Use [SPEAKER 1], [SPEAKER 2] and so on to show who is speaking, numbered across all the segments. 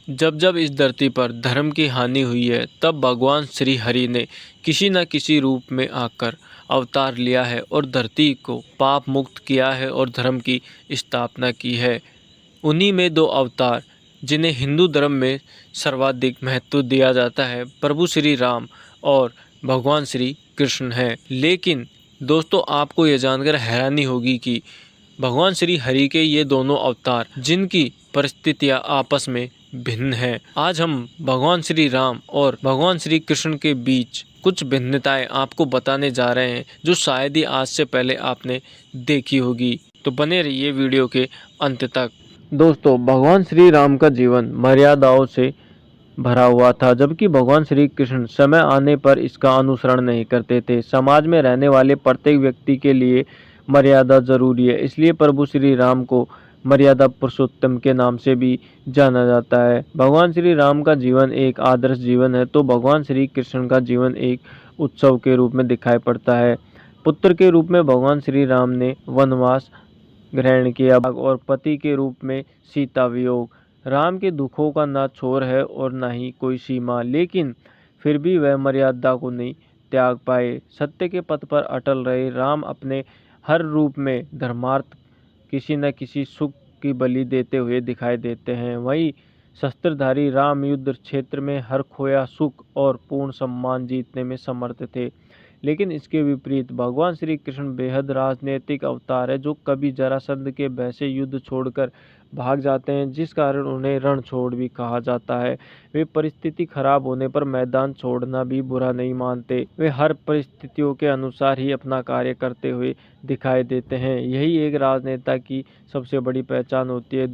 [SPEAKER 1] जब जब इस धरती पर धर्म की हानि हुई है, तब भगवान श्री हरि ने किसी न किसी रूप में आकर अवतार लिया है और धरती को पाप मुक्त किया है और धर्म की स्थापना की है। उन्हीं में दो अवतार जिन्हें हिंदू धर्म में सर्वाधिक महत्व दिया जाता है, प्रभु श्री राम और भगवान श्री कृष्ण हैं। लेकिन दोस्तों, आपको ये जानकर हैरानी होगी कि भगवान श्री हरि के ये दोनों अवतार, जिनकी परिस्थितियां आपस में भिन्न हैं, आज हम भगवान श्री राम और भगवान श्री कृष्ण के बीच कुछ भिन्नताएं आपको बताने जा रहे हैं, जो शायद ही आज से पहले आपने देखी होगी। तो बने रहिए वीडियो के अंत तक। दोस्तों, भगवान श्री राम का जीवन मर्यादाओं से भरा हुआ था, जबकि भगवान श्री कृष्ण समय आने पर इसका अनुसरण नहीं करते थे। समाज में रहने वाले प्रत्येक व्यक्ति के लिए मर्यादा जरूरी है, इसलिए प्रभु श्री राम को मर्यादा पुरुषोत्तम के नाम से भी जाना जाता है। भगवान श्री राम का जीवन एक आदर्श जीवन है, तो भगवान श्री कृष्ण का जीवन एक उत्सव के रूप में दिखाई पड़ता है। पुत्र के रूप में भगवान श्री राम ने वनवास ग्रहण किया और पति के रूप में सीता वियोग। राम के दुखों का ना छोर है और ना ही कोई सीमा, लेकिन फिर भी वह मर्यादा को नहीं त्याग पाए। सत्य के पथ पर अटल रहे। राम अपने हर रूप में धर्मार्थ किसी न किसी सुख की बलि देते हुए दिखाई देते हैं। वहीं शस्त्रधारी राम युद्ध क्षेत्र में हर खोया सुख और पूर्ण सम्मान जीतने में समर्थ थे। लेकिन इसके विपरीत भगवान श्री कृष्ण बेहद राजनीतिक अवतार है, जो कभी जरासंध के भय से युद्ध छोड़कर भाग जाते हैं, जिस कारण उन्हें रणछोड़ भी कहा जाता है। वे परिस्थिति खराब होने पर मैदान छोड़ना भी बुरा नहीं मानते। वे हर परिस्थितियों के अनुसार ही अपना कार्य करते हुए दिखाई देते हैं। यही एक राजनेता की सबसे बड़ी पहचान होती है।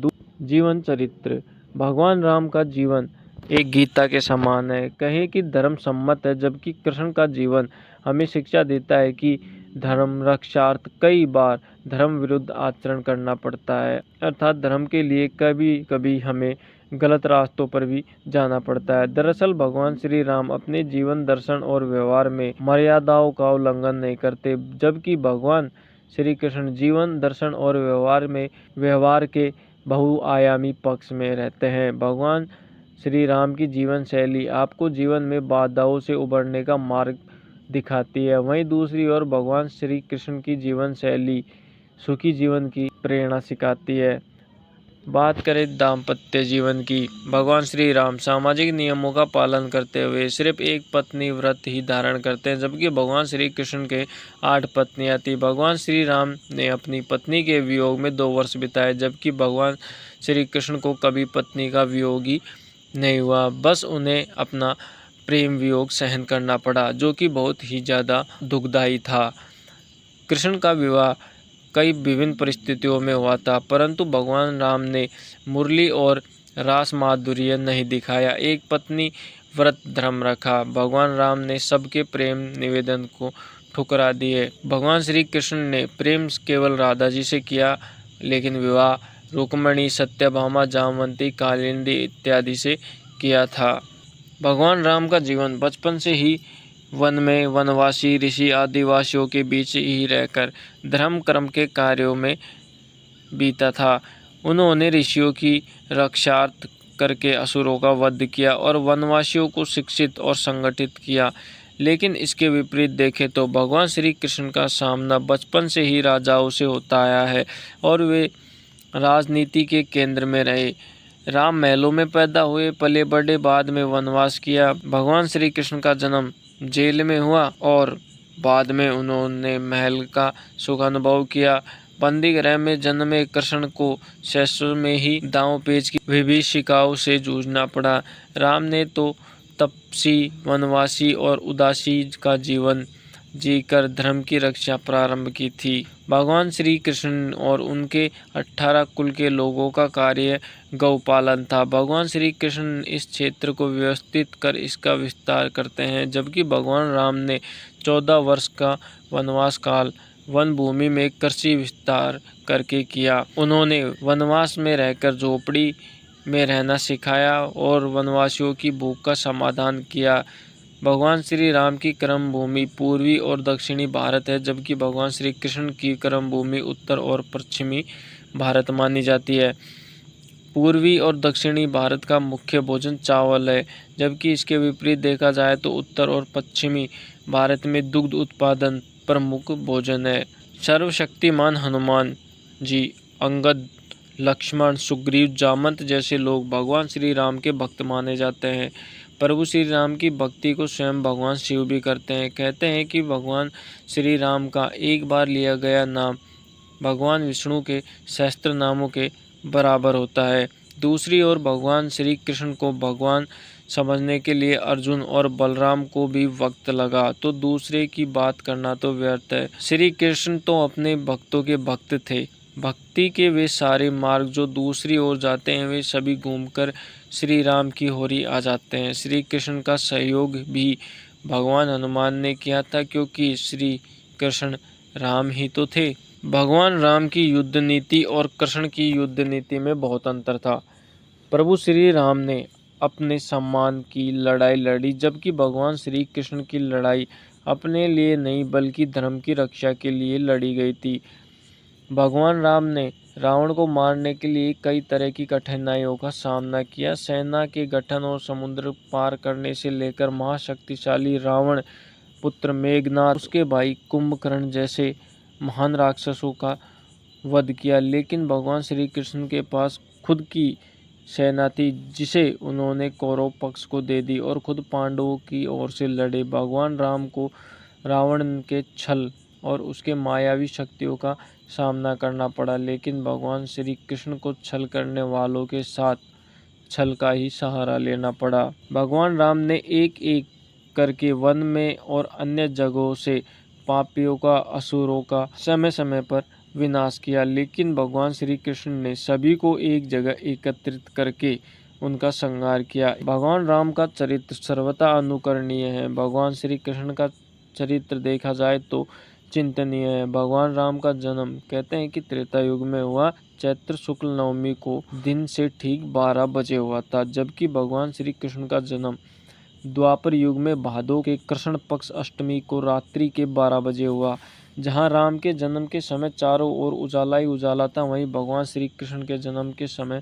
[SPEAKER 1] जीवन चरित्र। भगवान राम का जीवन एक गीता के समान है, कहे कि धर्म सम्मत है, जबकि कृष्ण का जीवन हमें शिक्षा देता है कि धर्म रक्षार्थ कई बार धर्म विरुद्ध आचरण करना पड़ता है, अर्थात धर्म के लिए कभी कभी हमें गलत रास्तों पर भी जाना पड़ता है। दरअसल भगवान श्री राम अपने जीवन दर्शन और व्यवहार में मर्यादाओं का उल्लंघन नहीं करते, जबकि भगवान श्री कृष्ण जीवन दर्शन और व्यवहार के बहुआयामी पक्ष में रहते हैं। भगवान श्री राम की जीवन शैली आपको जीवन में बाधाओं से उबरने का मार्ग दिखाती है। वहीं दूसरी ओर भगवान श्री कृष्ण की जीवन शैली सुखी जीवन की प्रेरणा सिखाती है। बात करें दाम्पत्य जीवन की, भगवान श्री राम सामाजिक नियमों का पालन करते हुए सिर्फ एक पत्नी व्रत ही धारण करते हैं, जबकि भगवान श्री कृष्ण के 8 पत्नियां थी। भगवान श्री राम ने अपनी पत्नी के वियोग में 2 वर्ष बिताए, जबकि भगवान श्री कृष्ण को कभी पत्नी का वियोग ही नहीं हुआ, बस उन्हें अपना प्रेम वियोग सहन करना पड़ा, जो कि बहुत ही ज़्यादा दुखदायी था। कृष्ण का विवाह कई विभिन्न परिस्थितियों में हुआ था, परंतु भगवान राम ने मुरली और रास माधुर्य नहीं दिखाया, एक पत्नी व्रत धर्म रखा। भगवान राम ने सबके प्रेम निवेदन को ठुकरा दिए। भगवान श्री कृष्ण ने प्रेम केवल राधा जी से किया, लेकिन विवाह रुक्मणी, सत्यभामा, जामवंती, कालिंदी इत्यादि से किया था। भगवान राम का जीवन बचपन से ही वन में वनवासी ऋषि आदिवासियों के बीच ही रहकर धर्म कर्म के कार्यों में बीता था। उन्होंने ऋषियों की रक्षार्थ करके असुरों का वध किया और वनवासियों को शिक्षित और संगठित किया। लेकिन इसके विपरीत देखें तो भगवान श्री कृष्ण का सामना बचपन से ही राजाओं से होता आया है और वे राजनीति के केंद्र में रहे। राम महलों में पैदा हुए, पले बढ़े, बाद में वनवास किया। भगवान श्री कृष्ण का जन्म जेल में हुआ और बाद में उन्होंने महल का सुख अनुभव किया। बंदी गृह में जन्मे कृष्ण को शैशव में ही दांव पेच की विभीषिकाओं से जूझना पड़ा। राम ने तो तपसी, वनवासी और उदासी का जीवन जीकर धर्म की रक्षा प्रारंभ की थी। भगवान श्री कृष्ण और उनके 18 कुल के लोगों का कार्य गौपालन था। भगवान श्री कृष्ण इस क्षेत्र को व्यवस्थित कर इसका विस्तार करते हैं, जबकि भगवान राम ने 14 वर्ष का वनवास काल वन भूमि में कृषि विस्तार करके किया। उन्होंने वनवास में रहकर झोपड़ी में रहना सिखाया और वनवासियों की भूख का समाधान किया। भगवान श्री राम की कर्म भूमि पूर्वी और दक्षिणी भारत है, जबकि भगवान श्री कृष्ण की कर्म भूमि उत्तर और पश्चिमी भारत मानी जाती है। पूर्वी और दक्षिणी भारत का मुख्य भोजन चावल है, जबकि इसके विपरीत देखा जाए तो उत्तर और पश्चिमी भारत में दुग्ध उत्पादन प्रमुख भोजन है। सर्वशक्तिमान हनुमान जी, अंगद, लक्ष्मण, सुग्रीव, जामंत जैसे लोग भगवान श्री राम के भक्त माने जाते हैं। प्रभु श्री राम की भक्ति को स्वयं भगवान शिव भी करते हैं। कहते हैं कि भगवान श्री राम का एक बार लिया गया नाम भगवान विष्णु के सहस्त्र नामों के बराबर होता है। दूसरी ओर भगवान श्री कृष्ण को भगवान समझने के लिए अर्जुन और बलराम को भी वक्त लगा, तो दूसरे की बात करना तो व्यर्थ है। श्री कृष्ण तो अपने भक्तों के भक्त थे। भक्ति के वे सारे मार्ग जो दूसरी ओर जाते हैं, वे सभी घूमकर श्री राम की ओर ही आ जाते हैं। श्री कृष्ण का सहयोग भी भगवान हनुमान ने किया था, क्योंकि श्री कृष्ण राम ही तो थे। भगवान राम की युद्ध नीति और कृष्ण की युद्ध नीति में बहुत अंतर था। प्रभु श्री राम ने अपने सम्मान की लड़ाई लड़ी, जबकि भगवान श्री कृष्ण की लड़ाई अपने लिए नहीं बल्कि धर्म की रक्षा के लिए लड़ी गई थी। भगवान राम ने रावण को मारने के लिए कई तरह की कठिनाइयों का सामना किया। सेना के गठन और समुद्र पार करने से लेकर महाशक्तिशाली रावण पुत्र मेघनाद, उसके भाई कुंभकर्ण जैसे महान राक्षसों का वध किया। लेकिन भगवान श्री कृष्ण के पास खुद की सेना थी, जिसे उन्होंने कौरव पक्ष को दे दी और खुद पांडवों की ओर से लड़े। भगवान राम को रावण के छल और उसके मायावी शक्तियों का सामना करना पड़ा, लेकिन भगवान श्री कृष्ण को छल करने वालों के साथ छल का ही सहारा लेना पड़ा। भगवान राम ने एक एक करके वन में और अन्य जगहों से पापियों का, असुरों का समय समय पर विनाश किया, लेकिन भगवान श्री कृष्ण ने सभी को एक जगह एकत्रित करके उनका संहार किया। भगवान राम का चरित्र सर्वथा अनुकरणीय है। भगवान श्री कृष्ण का चरित्र देखा जाए तो चिंतनीय है। भगवान राम का जन्म कहते हैं कि त्रेता युग में हुआ, चैत्र शुक्ल नवमी को दिन से ठीक 12 बजे हुआ था, जबकि भगवान श्री कृष्ण का जन्म द्वापर युग में भादो के कृष्ण पक्ष अष्टमी को रात्रि के 12 बजे हुआ। जहां राम के जन्म के समय चारों ओर उजाला ही उजाला था, वहीं भगवान श्री कृष्ण के जन्म के समय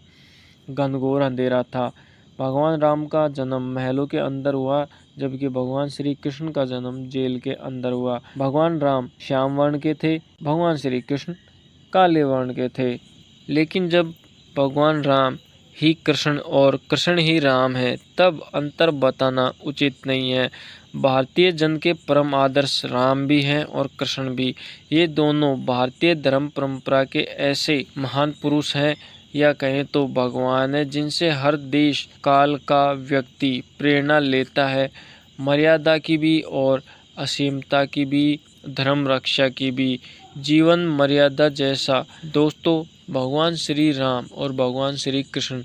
[SPEAKER 1] घनघोर अंधेरा था। भगवान राम का जन्म महलों के अंदर हुआ, जबकि भगवान श्री कृष्ण का जन्म जेल के अंदर हुआ। भगवान राम श्याम वर्ण के थे, भगवान श्री कृष्ण काले वर्ण के थे। लेकिन जब भगवान राम ही कृष्ण और कृष्ण ही राम है, तब अंतर बताना उचित नहीं है। भारतीय जन के परम आदर्श राम भी हैं और कृष्ण भी। ये दोनों भारतीय धर्म परंपरा के ऐसे महान पुरुष हैं, या कहें तो भगवान है, जिनसे हर देश काल का व्यक्ति प्रेरणा लेता है। मर्यादा की भी और असीमता की भी, धर्म रक्षा की भी, जीवन मर्यादा जैसा। दोस्तों, भगवान श्री राम और भगवान श्री कृष्ण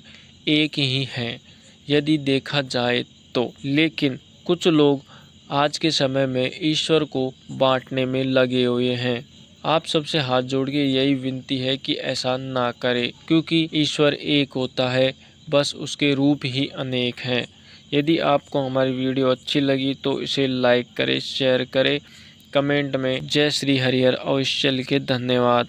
[SPEAKER 1] एक ही हैं यदि देखा जाए तो। लेकिन कुछ लोग आज के समय में ईश्वर को बांटने में लगे हुए हैं। आप सबसे हाथ जोड़ के यही विनती है कि ऐसा ना करें, क्योंकि ईश्वर एक होता है, बस उसके रूप ही अनेक हैं। यदि आपको हमारी वीडियो अच्छी लगी तो इसे लाइक करें, शेयर करें, कमेंट में जय श्री हरिहर अवश्य लिखें। धन्यवाद।